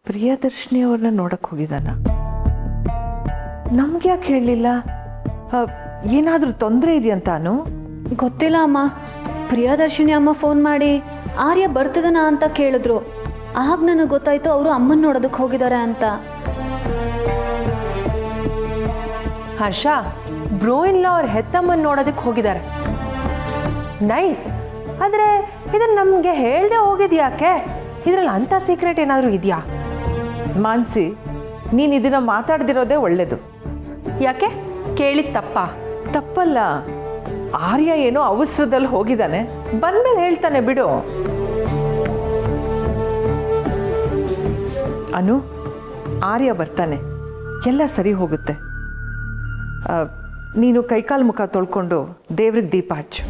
ಪ್ರಿಯದರ್ಶಿನಿ ಅವ್ರನ್ನ ನೋಡಕ್ಕೆ ಹೋಗಿದ್ದಾನ? ನಮ್ಗೆ ಯಾಕೆ ಹೇಳಲಿಲ್ಲ? ಏನಾದರೂ ತೊಂದರೆ ಇದೆಯಂತಾನು? ಗೊತ್ತಿಲ್ಲ ಅಮ್ಮ. ಪ್ರಿಯದರ್ಶಿನಿ ಅಮ್ಮ ಫೋನ್ ಮಾಡಿ ಆರ್ಯ ಬರ್ತಿದನ ಅಂತ ಕೇಳಿದ್ರು. ಆಗ ನನಗೆ ಗೊತ್ತಾಯ್ತು ಅವರು ಅಮ್ಮನ ನೋಡೋದಕ್ಕೆ ಹೋಗಿದ್ದಾರೆ ಅಂತ. ಹರ್ಷ, ಬ್ರೋ ಇನ್ ಲಾ ಅವ್ರ ಹೆತ್ತಮ್ಮನ ನೋಡೋದಕ್ಕೆ ಹೋಗಿದ್ದಾರೆ. ನೈಸ್. ಆದರೆ ಇದನ್ನು ನಮಗೆ ಹೇಳ್ದೆ ಹೋಗಿದ್ಯಾಕೆ? ಇದರಲ್ಲಿ ಅಂಥ ಸೀಕ್ರೆಟ್ ಏನಾದರೂ ಇದೆಯಾ? ಮಾನ್ಸಿ, ನೀನು ಇದನ್ನ ಮಾತಾಡ್ದಿರೋದೇ ಒಳ್ಳೇದು. ಯಾಕೆ? ಕೇಳಿದ ತಪ್ಪಾ? ತಪ್ಪಲ್ಲ. ಆರ್ಯ ಏನೋ ಅವಸರದಲ್ಲಿ ಹೋಗಿದ್ದಾನೆ, ಬಂದ್ಮೇಲೆ ಹೇಳ್ತಾನೆ ಬಿಡು. ಅನು, ಆರ್ಯ ಬರ್ತಾನೆ, ಎಲ್ಲ ಸರಿ ಹೋಗುತ್ತೆ. ನೀನು ಕೈಕಾಲು ಮುಖ ತೊಳ್ಕೊಂಡು ದೇವ್ರಿಗೆ ದೀಪ ಹಚ್ಚು.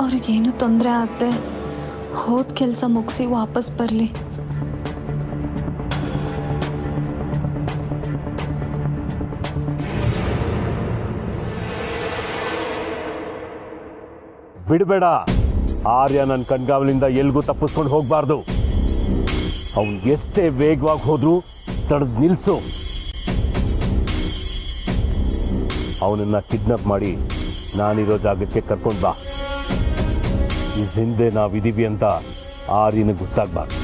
ಅವ್ರಿಗೇನು ತೊಂದರೆ ಆಗದೆ ಹೋದ ಕೆಲಸ ಮುಗಿಸಿ ವಾಪಸ್ ಬರಲಿ. ಬಿಡಬೇಡ. ಆರ್ಯ ನನ್ನ ಕಣ್ಗಾವಲಿಂದ ಎಲ್ಗೂ ತಪ್ಪಿಸ್ಕೊಂಡು ಹೋಗಬಾರ್ದು. ಅವನು ಎಷ್ಟೇ ವೇಗವಾಗಿ ಹೋದ್ರೂ ತಡೆದು ನಿಲ್ಲಿಸು. ಅವನನ್ನ ಕಿಡ್ನಾಪ್ ಮಾಡಿ ನಾನಿರೋ ಜಾಗಕ್ಕೆ ಕರ್ಕೊಂಡು ಬಾ. ಈ ಹಿಂದೆ ನಾವಿದ್ದೀವಿ ಅಂತ ಆರ್ಯನಿಗೆ ಗೊತ್ತಾಗ್ಬಾರ್ದು.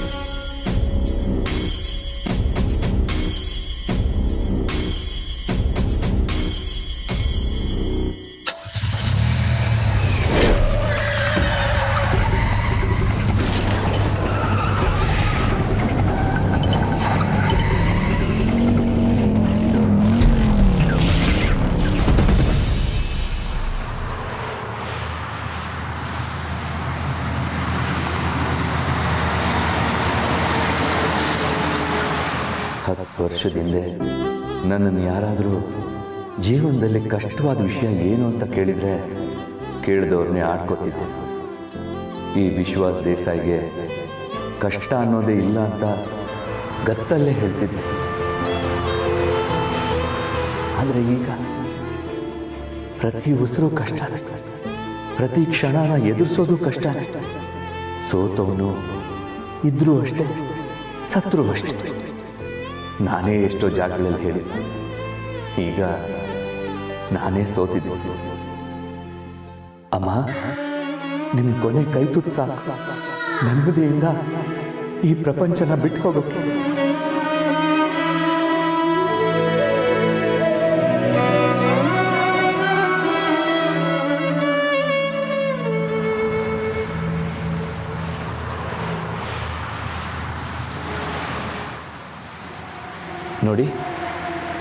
ವರ್ಷದಿಂದ ನನ್ನನ್ನು ಯಾರಾದರೂ ಜೀವನದಲ್ಲಿ ಕಷ್ಟವಾದ ವಿಷಯ ಏನು ಅಂತ ಕೇಳಿದರೆ ಕೇಳಿದವ್ರನ್ನೇ ಆಡ್ಕೋತಿದ್ದೆ. ಈ ವಿಶ್ವಾಸ್ ದೇಸಾಯಿಗೆ ಕಷ್ಟ ಅನ್ನೋದೇ ಇಲ್ಲ ಅಂತ ಗತ್ತಲ್ಲೇ ಹೇಳ್ತಿದ್ದೆ. ಆದರೆ ಈಗ ಪ್ರತಿ ಉಸಿರು ಕಷ್ಟನೇ, ಪ್ರತಿ ಕ್ಷಣನ ಎದುರಿಸೋದು ಕಷ್ಟನೇ. ಸೋತವನು ಇದ್ರೂ ಅಷ್ಟೇ, ಸತ್ರು ಅಷ್ಟೇ. ನಾನೇ ಎಷ್ಟೋ ಜಾಗಗಳಲ್ಲಿ ಹೇಳಿದ್ದೆ, ಈಗ ನಾನೇ ಸೋತಿದ್ದೆ. ಅಮ್ಮ, ನಿನ್ನ ಕೊನೆ ಕೈ ತುತ್ತು ಸಾಕು. ನೆಮ್ಮದಿಯಿಂದ ಈ ಪ್ರಪಂಚನ ಬಿಟ್ಟು ಹೋಗೋಕ್ಕೆ. ನೋಡಿ,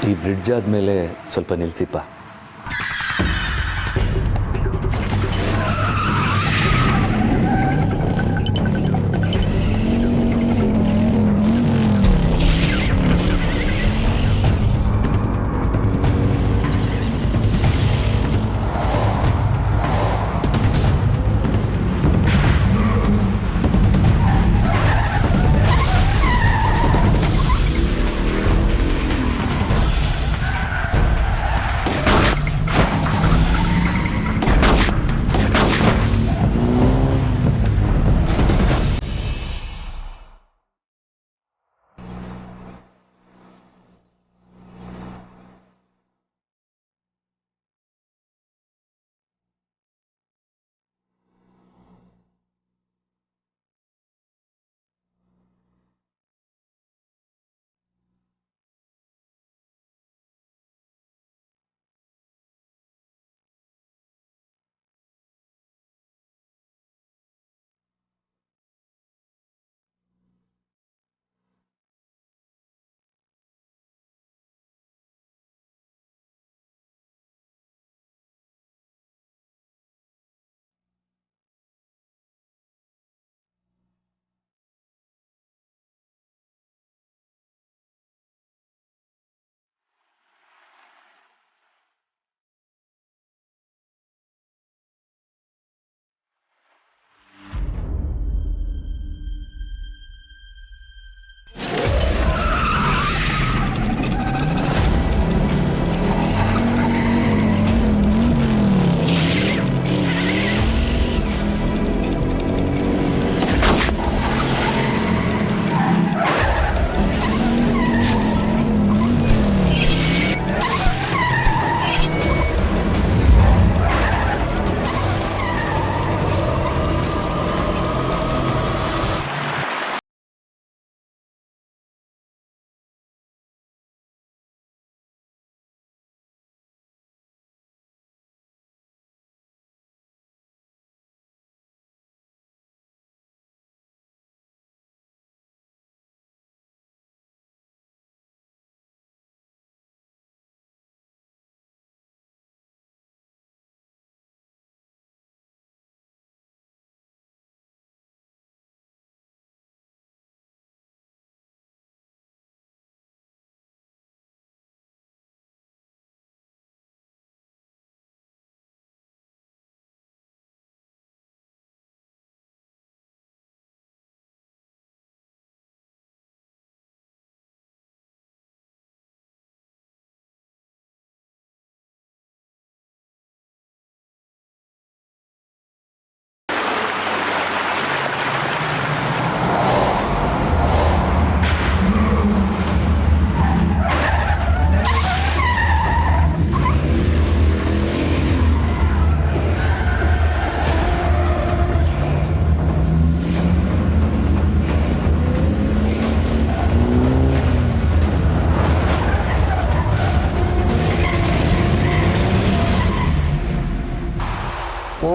ಈ ಬ್ರಿಡ್ಜ್ ಆದಮೇಲೆ ಸ್ವಲ್ಪ ನಿಲ್ಲಿಸಿಪ್ಪ.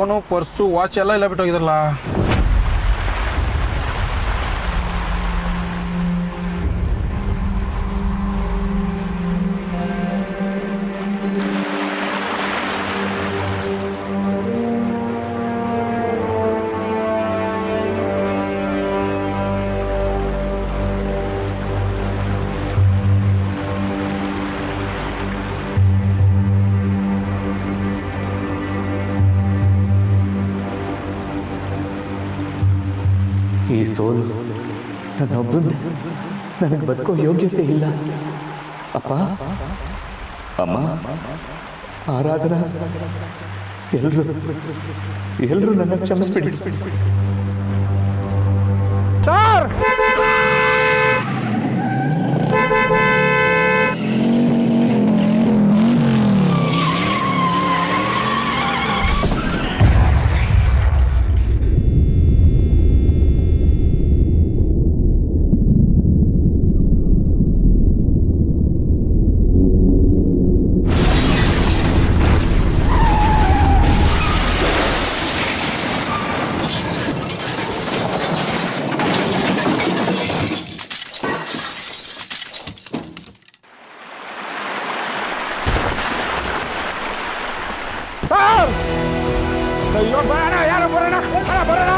ಫೋನು ಪರ್ಸು ವಾಚ್ ಎಲ್ಲ ಇಲ್ಲ ಬಿಟ್ಟೋಗಿದ್ರಲ್ಲ. ಈ ಸೋಲು ನನ್ನೊಬ್ಬಂದೆ, ನನಗೆ ಬದುಕೋ ಯೋಗ್ಯತೆ ಇಲ್ಲ. ಅಪ್ಪ, ಅಮ್ಮ, ಆರಾಧನಾ, ಎಲ್ಲರೂ ನನ್ನ ಕ್ಷಮಿಸ್ಬಿಡಿ. ಸರ್ ಅಯ್ಯೋ ಬರೋಣ, ಯಾರು ಬರೋಣ, ಬರೋಣ.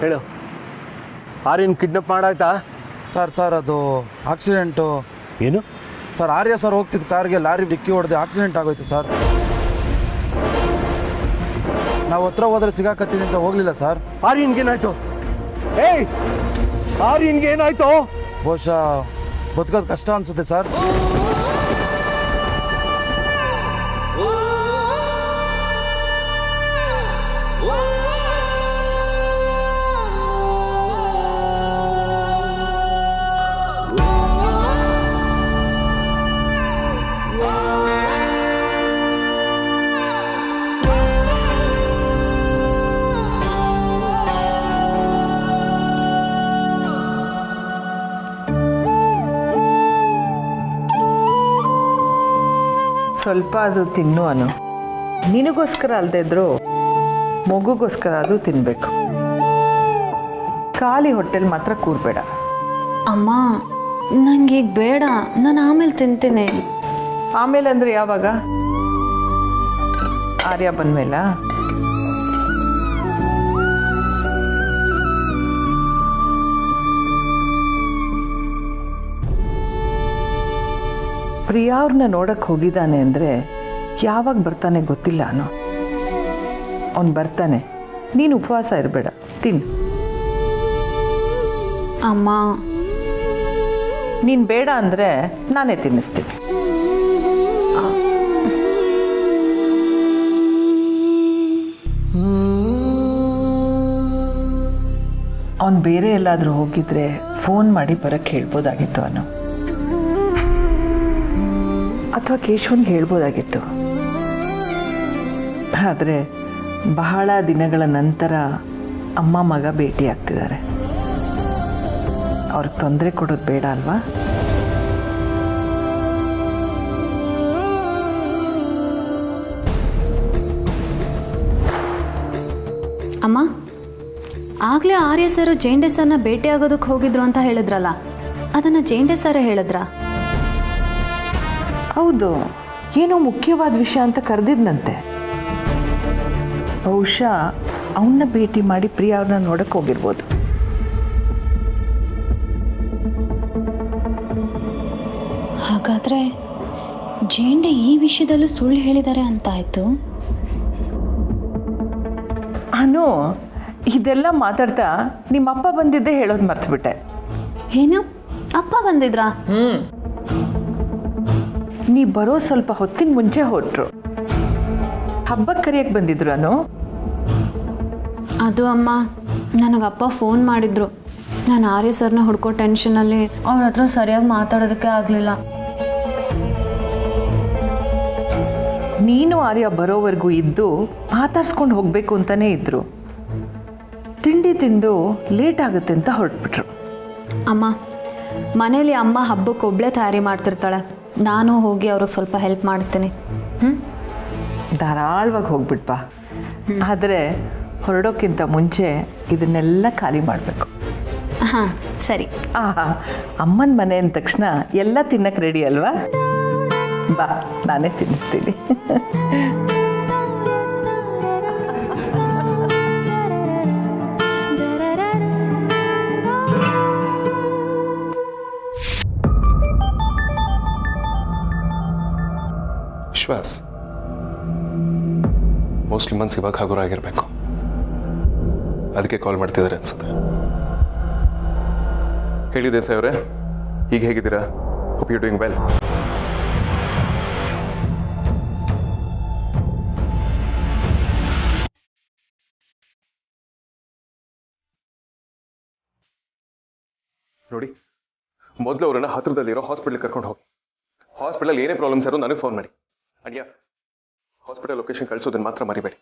ಹೇಳು, ಆರ್ಯನ್ ಕಿಡ್ನಾಪ್ ಮಾಡಾಯ್ತಾ? ಸರ್ ಅದು ಆಕ್ಸಿಡೆಂಟು. ಏನು ಸರ್, ಆರ್ಯ ಸರ್ ಹೋಗ್ತಿದ್ದ ಕಾರ್ಗೆ ಲಾರಿ ಡಿಕ್ಕಿ ಹೊಡೆದು ಆಕ್ಸಿಡೆಂಟ್ ಆಗೋಯ್ತು ಸರ್. ನಾವು ಹತ್ರ ಹೋದ್ರೆ ಸಿಗಾಕತ್ತೀನಿ ಅಂತ ಹೋಗ್ಲಿಲ್ಲ ಸರ್. ಆರ್ಯನ್ಗೇನಾಯ್ತು? ಏಯ್, ಆರ್ಯನ್ಗೆ ಏನಾಯ್ತು? ಬಹುಶಃ ಬದುಕೋದು ಕಷ್ಟ ಅನ್ಸುತ್ತೆ ಸರ್. ಸ್ವಲ್ಪ ಅದು ತಿನ್ನು ಅನು. ನಿನಗೋಸ್ಕರ ಅಲ್ಲದೆ ಇದ್ರು ಮಗುಗೋಸ್ಕರ ಅದು ತಿನ್ನಬೇಕು. ಖಾಲಿ ಹೊಟ್ಟೆಲಿ ಮಾತ್ರ ಕೂರ್ಬೇಡ. ಅಮ್ಮ, ನಂಗೆ ಈಗ ಬೇಡ, ನಾನು ಆಮೇಲೆ ತಿಂತೀನಿ. ಆಮೇಲೆ ಅಂದರೆ ಯಾವಾಗ? ಆರ್ಯ ಬಂದಮೇಲ? ಪ್ರಿಯಾ ಅವ್ರನ್ನ ನೋಡಕ್ಕೆ ಹೋಗಿದ್ದಾನೆ ಅಂದರೆ ಯಾವಾಗ ಬರ್ತಾನೆ ಗೊತ್ತಿಲ್ಲ. ಅವನು ಬರ್ತಾನೆ, ನೀನು ಉಪವಾಸ ಇರಬೇಡ, ತಿನ್ನು. ಅಮ್ಮ, ನೀನು ಬೇಡ ಅಂದರೆ ನಾನೇ ತಿನ್ನಿಸ್ತೀನಿ. ಅವನು ಬೇರೆ ಎಲ್ಲಾದರೂ ಹೋಗಿದ್ರೆ ಫೋನ್ ಮಾಡಿ ಬರೋಕ್ಕೆ ಹೇಳ್ಬೋದಾಗಿತ್ತು ಅವನು, ಅಥವಾ ಕೇಶವನ್ಗೆ ಹೇಳ್ಬೋದಾಗಿತ್ತು. ಆದರೆ ಬಹಳ ದಿನಗಳ ನಂತರ ಅಮ್ಮ ಮಗ ಭೇಟಿ ಆಗ್ತಿದ್ದಾರೆ. ಅವ್ರಿಗೆ ತೊಂದರೆ ಕೊಡೋದು ಬೇಡ ಅಲ್ವಾ? ಅಮ್ಮ, ಆಗಲೇ ಆರ್ಯ ಸರ್ ಜೇಂಡೆ ಸರ್ನ ಭೇಟಿ ಆಗೋದಕ್ಕೆ ಹೋಗಿದ್ರು ಅಂತ ಹೇಳಿದ್ರಲ್ಲ, ಅದನ್ನು ಜೇಂಡೆ ಸರೇ ಹೇಳಿದ್ರಾ? ಹೌದು, ಏನೋ ಮುಖ್ಯವಾದ ವಿಷಯ ಅಂತ ಕರೆದಿದ್ನಂತೆ. ಬಹುಶಃ ಅವನ್ನ ಭೇಟಿ ಮಾಡಿ ಪ್ರಿಯಾ ಅವ್ರನ್ನ ನೋಡಕ್ಕೆ ಹೋಗಿರ್ಬೋದು. ಹಾಗಾದರೆ ಜೇಂಡೆ ಈ ವಿಷಯದಲ್ಲೂ ಸುಳ್ಳು ಹೇಳಿದ್ದಾರೆ ಅಂತಾಯ್ತು. ಅನು, ಇದೆಲ್ಲ ಮಾತಾಡ್ತಾ ನಿಮ್ಮಪ್ಪ ಬಂದಿದ್ದೆ ಹೇಳೋದು ಮರ್ತ್ಬಿಟ್ಟೆ. ಏನು, ಅಪ್ಪ ಬಂದಿದ್ರಾ? ನೀ ಬರೋ ಸ್ವಲ್ಪ ಹೊತ್ತಿನ ಮುಂಚೆ ಹೊರಟ್ರು. ಹಬ್ಬಕ್ಕೆ ಕರೆಯಕ್ಕೆ ಬಂದಿದ್ರು ಅನು? ಅದು ಅಮ್ಮ, ನನಗಪ್ಪ ಫೋನ್ ಮಾಡಿದ್ರು. ನಾನು ಆರ್ಯ ಸರ್ನ ಹುಡ್ಕೋ ಟೆನ್ಷನಲ್ಲಿ ಅವ್ರ ಹತ್ರ ಸರಿಯಾಗಿ ಮಾತಾಡೋದಕ್ಕೆ ಆಗಲಿಲ್ಲ. ನೀನು ಆರ್ಯ ಬರೋವರೆಗೂ ಇದ್ದು ಮಾತಾಡ್ಸ್ಕೊಂಡು ಹೋಗಬೇಕು ಅಂತಲೇ ಇದ್ರು. ತಿಂಡಿ ತಿಂದು ಲೇಟ್ ಆಗುತ್ತೆ ಅಂತ ಹೊರಟ್ಬಿಟ್ರು. ಅಮ್ಮ, ಮನೇಲಿ ಅಮ್ಮ ಹಬ್ಬಕ್ಕೆ ಒಬ್ಬಳೇ ತಯಾರಿ ಮಾಡ್ತಿರ್ತಾಳೆ. ನಾನು ಹೋಗಿ ಅವ್ರಿಗೆ ಸ್ವಲ್ಪ ಹೆಲ್ಪ್ ಮಾಡ್ತೀನಿ. ಧಾರಾಳವಾಗಿ ಹೋಗ್ಬಿಟ್ಪಾ. ಆದರೆ ಹೊರಡೋಕ್ಕಿಂತ ಮುಂಚೆ ಇದನ್ನೆಲ್ಲ ಖಾಲಿ ಮಾಡಬೇಕು. ಹಾಂ, ಸರಿ. ಆಹಾ, ಅಮ್ಮನ ಮನೆ ಅಂದ ತಕ್ಷಣ ಎಲ್ಲ ತಿನ್ನಕ್ಕೆ ರೆಡಿ ಅಲ್ವಾ? ಬಾ, ನಾನೇ ತಿನ್ನಿಸ್ತೀನಿ. ವಿಶ್ವಾಸ್, ಮೋಸ್ಟ್ಲಿ ಮನ್ಸು ಇವಾಗ ಹಗುರ ಆಗಿರಬೇಕು, ಅದಕ್ಕೆ ಕಾಲ್ ಮಾಡ್ತಿದ್ದಾರೆ ಅನ್ಸುತ್ತೆ. ಹೇಳಿ ದೇಸಾಯಿ ಅವರೇ, ಈಗ ಹೇಗಿದ್ದೀರಾ? Hope you doing well. ನೋಡಿ, ಮೊದಲು ಅವರನ್ನ ಹತ್ರದಲ್ಲಿರೋ ಹಾಸ್ಪಿಟಲ್ ಕರ್ಕೊಂಡು ಹೋಗಿ. ಹಾಸ್ಪಿಟಲ್ ಏನೇ ಪ್ರಾಬ್ಲಮ್ಸ್ ಇರೋ ನನಗೆ ಫೋನ್ ಮಾಡಿ. ಅಡ್ಯಾ, ಹಾಸ್ಪಿಟಲ್ ಲೊಕೇಶನ್ ಕಳಿಸೋದನ್ನ ಮಾತ್ರ ಮರಿಬೇಡಿ.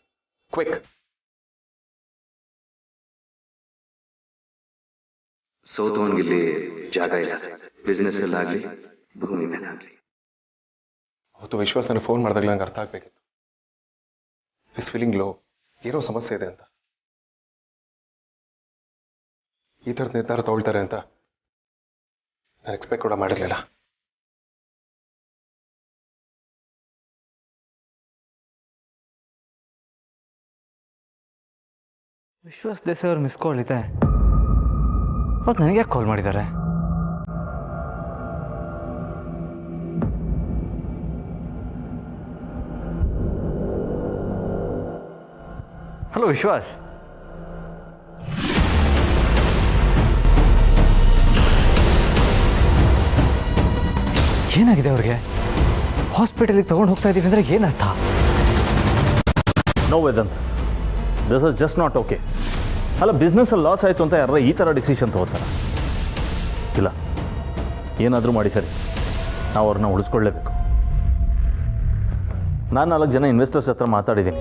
ಕ್ವಿಕ್. ಸೋತವನಿಗಿಲ್ಲಿ ಜಾಗ ಇಲ್ಲ, ಬಿಸ್ನೆಸ್ ಎಲ್ಲ ಆಗಲಿ, ಭೂಮಿ ಮೇಲೆ ಆಗಲಿ. ಅವತ್ತು ವಿಶ್ವಾಸ ನನಗೆ ಫೋನ್ ಮಾಡಿದಾಗ ನಂಗೆ ಅರ್ಥ ಆಗಬೇಕಿತ್ತು. ಇಸ್ ಫೀಲಿಂಗ್ ಲೋ, ಏನೋ ಸಮಸ್ಯೆ ಇದೆ ಅಂತ. ಈ ಥರದ ನಿರ್ಧಾರ ತಗೊಳ್ತಾರೆ ಅಂತ ನಾನು ಎಕ್ಸ್ಪೆಕ್ಟ್ ಕೂಡ ಮಾಡಿರಲಿಲ್ಲ. ವಿಶ್ವಾಸ್ ದೇಸಾಯಿ ಅವ್ರು ಮಿಸ್ ಕಾಲ್ ಇದೆ. ಅವ್ರು ನನಗೆ ಯಾಕೆ ಕಾಲ್ ಮಾಡಿದ್ದಾರೆ? ಹಲೋ ವಿಶ್ವಾಸ್. ಏನಾಗಿದೆ ಅವ್ರಿಗೆ? ಹಾಸ್ಪಿಟಲಿಗೆ ತಗೊಂಡು ಹೋಗ್ತಾ ಇದ್ದೀವಿ ಅಂದರೆ ಏನರ್ಥ? No Vedant, this is just not okay. ಅಲ್ಲ, ಬಿಸ್ನೆಸ್ಸಲ್ಲಿ ಲಾಸ್ ಆಯಿತು ಅಂತ ಯಾರು ಈ ಥರ ಡಿಸಿಷನ್ ತೊಗೋತಾರೆ? ಇಲ್ಲ, ಏನಾದರೂ ಮಾಡಿ ಸರಿ, ನಾವು ಅವ್ರನ್ನ ಉಳಿಸ್ಕೊಳ್ಳೇಬೇಕು. ನಾನು 4 ಜನ ಇನ್ವೆಸ್ಟರ್ಸ್ ಹತ್ರ ಮಾತಾಡಿದ್ದೀನಿ.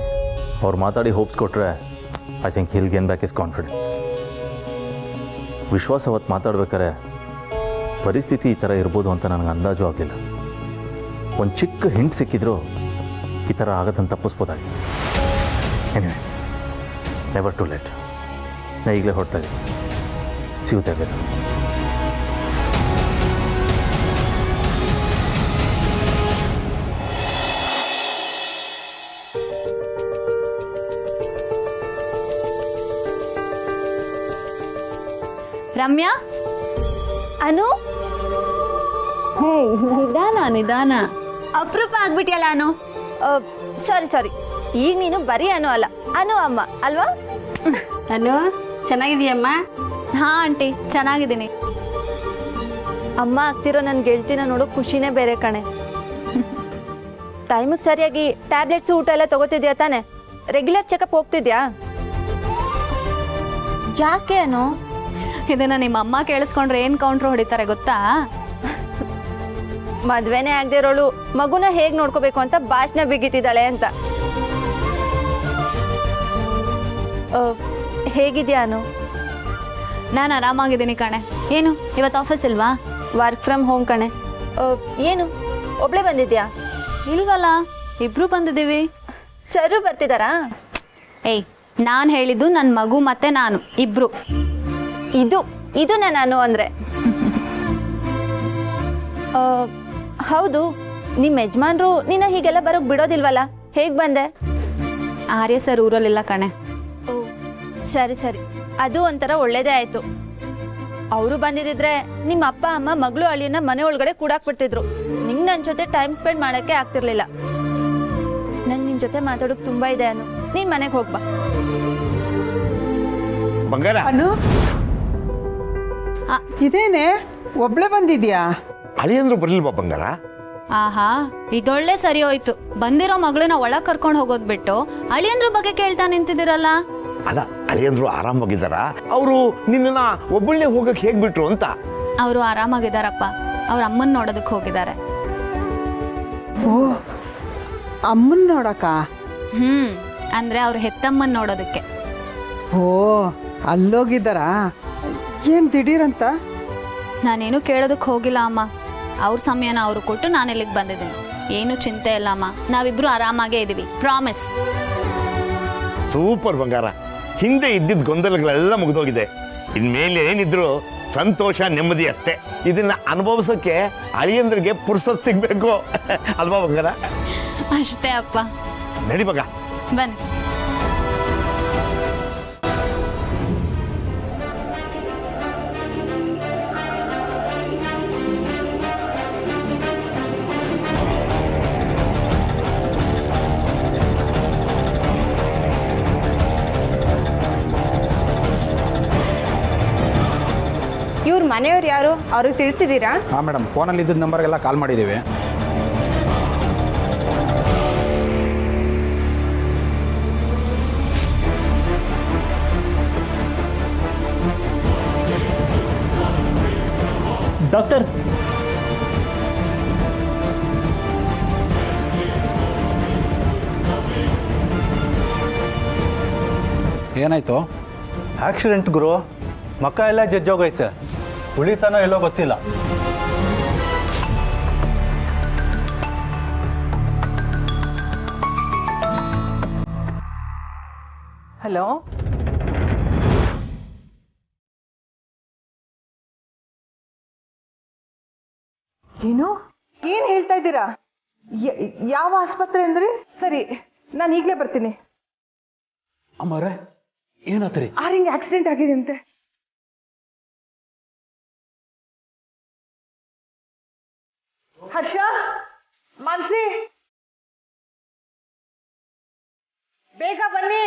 ಅವ್ರು ಮಾತಾಡಿ ಹೋಪ್ಸ್ ಕೊಟ್ಟರೆ I think he'll gain back his confidence. Vishwas ಅವತ್ತು ಮಾತಾಡ್ಬೇಕಾದ್ರೆ ಪರಿಸ್ಥಿತಿ ಈ ಥರ ಇರ್ಬೋದು ಅಂತ ನನಗೆ ಅಂದಾಜು ಆಗಲಿಲ್ಲ. ಒಂದು ಚಿಕ್ಕ ಹಿಂಟ್ ಸಿಕ್ಕಿದ್ರು ಈ ಥರ ಆಗದಂತ ತಪ್ಪಿಸ್ಬೋದಾಗಿ. Anyway, never too late. ನಾ ಈಗಲೇ ಹೊರಡ್ತಾ ಇದ್ದೀನಿ. ಸಿಗುತ್ತೇವೆ. ರಮ್ಯಾ, ಅನು, ಹೇ ನಿಧಾನ ನಿಧಾನ. ಅಪರೂಪ ಆಗ್ಬಿಟ್ಟಿಯಲ್ಲ ಅನು. ಸಾರಿ, ಈಗ ನೀನು ಬರೀ ಅನು ಅಲ್ಲ, ಅನು ಅಮ್ಮ ಅಲ್ವಾ? ಅನು, ಚೆನ್ನಾಗಿದೆಯಮ್ಮ? ಹಾಂ ಆಂಟಿ, ಚೆನ್ನಾಗಿದ್ದೀನಿ. ಅಮ್ಮ ಆಗ್ತಿರೋ ನನ್ನ ಗೆಳ್ತಿನ ನೋಡೋ ಖುಷಿನೇ ಬೇರೆ ಕಣೆ. ಟೈಮಿಗೆ ಸರಿಯಾಗಿ ಟ್ಯಾಬ್ಲೆಟ್ಸು ಊಟ ಎಲ್ಲ ತಗೋತಿದ್ಯಾ ತಾನೆ? ರೆಗ್ಯುಲರ್ ಚೆಕಪ್ ಹೋಗ್ತಿದ್ಯಾ? ಯಾಕೆ ಅನು? ಇದನ್ನ ನಿಮ್ಮ ಅಮ್ಮ ಕೇಳಿಸ್ಕೊಂಡ್ರೆ ಏನು ಕೌಂಟ್ರ್ ಹೊಡಿತಾರೆ ಗೊತ್ತಾ? ಮದ್ವೆನೇ ಆಗದೆ ಇರೋಳು ಮಗುನ ಹೇಗೆ ನೋಡ್ಕೋಬೇಕು ಅಂತ ಭಾಷಣ ಬಿಗಿತಿದ್ದಾಳೆ ಅಂತ. ಹೇಗಿದ್ಯಾ ಅನು? ನಾನು ಆರಾಮಾಗಿದ್ದೀನಿ ಕಣೆ. ಏನು ಇವತ್ತು ಆಫೀಸ್ ಇಲ್ವಾ? ವರ್ಕ್ ಫ್ರಮ್ ಹೋಮ್ ಕಣೆ. ಏನು ಒಬ್ಳೆ ಬಂದಿದ್ಯಾ? ಇಲ್ವಲ್ಲ, ಇಬ್ರು ಬಂದಿದ್ದೀವಿ. ಸರು ಬರ್ತಿದ್ದಾರಾ? ಏಯ್, ನಾನು ಹೇಳಿದ್ದು ನನ್ನ ಮಗು ಮತ್ತೆ ನಾನು ಇಬ್ರು. ಇದು ನಾನು ಅಂದರೆ ಹೌದು. ನಿಮ್ಮ ಯಜಮಾನ್ರು ನಿನ್ನ ಹೀಗೆಲ್ಲ ಬರೋಕ್ಕೆ ಬಿಡೋದಿಲ್ವಲ್ಲ, ಹೇಗೆ ಬಂದೆ? ಆರ್ಯ ಸರ್ ಊರಲ್ಲಿಲ್ಲ ಕಣೆ. ಓ ಸರಿ ಸರಿ, ಅದು ಒಂಥರ ಒಳ್ಳೇದೇ ಆಯಿತು. ಅವರು ಬಂದಿದ್ದಿದ್ರೆ ನಿಮ್ಮ ಅಪ್ಪ ಅಮ್ಮ ಮಗಳು ಅಳಿಯನ್ನ ಮನೆ ಒಳಗಡೆ ಕೂಡಾಕ್ಬಿಡ್ತಿದ್ರು. ನಿಂಗೆ ನನ್ನ ಜೊತೆ ಟೈಮ್ ಸ್ಪೆಂಡ್ ಮಾಡೋಕ್ಕೆ ಆಗ್ತಿರ್ಲಿಲ್ಲ. ನಂಗೆ ನಿನ್ನ ಜೊತೆ ಮಾತಾಡೋಕೆ ತುಂಬ ಇದೆ ಅನು. ನೀನು ಮನೆಗೆ ಹೋಗ್ಬಾ. ಬಂಗಾರ, ಇದೇನೆ ಒಬ್ಳೆ ಬಂದಿದ್ಯಾ? ಅಳಿಯಂದ್ರು ಬರ್ಲಿಲ್ವಾ ಬಂಗಾರ? ಆಹಾ, ಇದೊಳ್ಳೆ ಸರಿ ಹೋಯ್ತು. ಬಂದಿರೋ ಮಗಳನ್ನ ಒಳಗೆ ಕರ್ಕೊಂಡು ಹೋಗೋದ್ ಬಿಟ್ಟು ಅಳಿಯಂದ್ರ ಬಗ್ಗೆ ಕೇಳ್ತಾ ನಿಂತಿದ್ದೀರಲ್ಲ. ಅಲ್ಲ, ಅಳಿಯಂದ್ರು ಆರಾಮಾಗಿದ್ದಾರ? ಅವರು ನಿನ್ನ ಒಬ್ಬಳನ್ನೇ ಹೋಗಕ್ಕೆ ಹೇಗ್ ಬಿಟ್ರು ಅಂತ. ಅವರು ಆರಾಮಾಗಿದ್ದಾರಪ್ಪ. ಅವ್ರ ಅಮ್ಮನ್ ನೋಡೋದಕ್ಕೆ ಹೋಗಿದ್ದಾರೆ. ಓ, ಅಮ್ಮನ್ ನೋಡಕ್ಕ? ಅಂದ್ರೆ ಅವ್ರ ಹೆತ್ತಮ್ಮನ್ ನೋಡೋದಕ್ಕೆ. ಓ, ಅಲ್ಲೋಗಿದ್ದಾರಾ? ಏನ್ ದಿಢೀರಂತ? ನಾನೇನು ಕೇಳೋದಕ್ಕೆ ಹೋಗಿಲ್ಲ ಅಮ್ಮ. ಅವ್ರ ಸಮಯನ ಅವರು ಕೊಟ್ಟು ನಾನು ಇಲ್ಲಿಗೆ ಬಂದಿದ್ದೀನಿ. ಏನು ಚಿಂತೆ ಇಲ್ಲ ಅಮ್ಮ, ನಾವಿಬ್ರು ಆರಾಮಾಗೇ ಇದೀವಿ, ಪ್ರಾಮಿಸ್. ಸೂಪರ್ ಬಂಗಾರ, ಹಿಂದೆ ಇದ್ದಿದ್ದ ಗೊಂದಲಗಳೆಲ್ಲ ಮುಗಿದೋಗಿದೆ. ಇನ್ಮೇಲೆ ಏನಿದ್ರು ಸಂತೋಷ ನೆಮ್ಮದಿ ಅಷ್ಟೇ. ಇದನ್ನ ಅನುಭವಿಸೋಕೆ ಅಳಿಯಂದ್ರಿಗೆ ಪುರ್ಸತ್ ಸಿಗ್ಬೇಕು ಅಲ್ವಾ ಬಂಗಾರ? ಅಷ್ಟೇ ಅಪ್ಪ. ನಡಿ ಮಗ, ಬನ್ನಿ. ಇವ್ರ ಮನೆಯವ್ರು ಯಾರು? ಅವ್ರಿಗೆ ತಿಳಿಸಿದ್ದೀರಾ? ಹಾಂ ಮೇಡಮ್, ಫೋನಲ್ಲಿ ಇದ್ದ ನಂಬರ್ಗೆಲ್ಲ ಕಾಲ್ ಮಾಡಿದ್ದೀವಿ. ಡಾಕ್ಟರ್, ಏನಾಯ್ತು? ಆಕ್ಸಿಡೆಂಟ್ ಗುರು, ಮಕ್ಕ ಎಲ್ಲ ಜಜ್ಜೋಗೈತೆ, ಉಳಿತಾನೋ ಎಲ್ಲೋ ಗೊತ್ತಿಲ್ಲ. ಹಲೋ, ಏನು ಏನ್ ಹೇಳ್ತಾ ಇದ್ದೀರಾ? ಯಾವ ಆಸ್ಪತ್ರೆ ಅಂದ್ರಿ? ಸರಿ, ನಾನು ಈಗಲೇ ಬರ್ತೀನಿ. ಅಮ್ಮರೇ, ಏನಾತ್ರಿ? ಆರಿಂಗ್ ಆಕ್ಸಿಡೆಂಟ್ ಆಗಿದೆ ಅಂತೆ. ಹರ್ಷ, ಮಾನ್ಸಿ, ಬೇಗ ಬನ್ನಿ.